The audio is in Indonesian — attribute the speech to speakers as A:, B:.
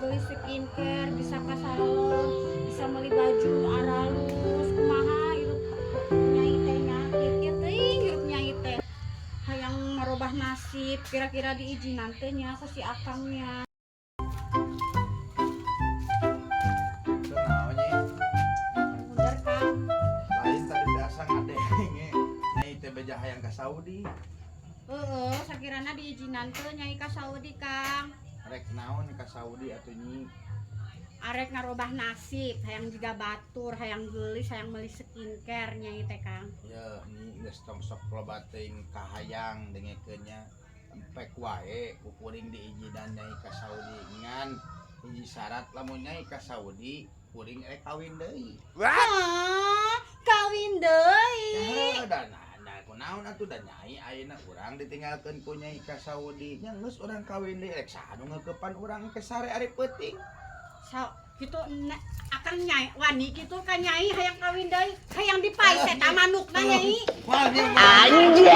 A: beli skincare, bisa ke salon, bisa beli baju aralus, kumaha hirup nyai teh nya kieu teuing hirup nyai teh. Hayang merubah nasib, kira-kira diizinan teh nya ku si akangnya.
B: Kunaon Nyi?
A: Bener Kang.
B: Lain tadi biasa ngadenge. Nyai teh beja hayang ka Saudi.
A: Sakirana diizinan teh nyai ka Saudi Kang.
B: Rek naon ka Saudi atuh Nyi?
A: Arek ngarobah nasib, hayang juga batur, hayang gelis, hayang meuli skincare nyai teh Kang.
B: Ya Nyi geus tong sok loba teuing kahayang dengekeun nya. Empek wae kuring diizinan nyai ka Saudi ngan hiji syarat lamun nyai ka Saudi kuring rek kawin deui.
A: Kawin deui.
B: Ya dan kunaon atuh da nyai ayeuna urang ditinggalkeun ku nyai ka Saudi nya geus urang kawin deui rek saha nu ngeukepan urang ke sare ari peuting.
A: Gitu akan nyai wani gitu kan nyai hayang kawin deui hayang dipaes eta manukna nyai
B: Anjir.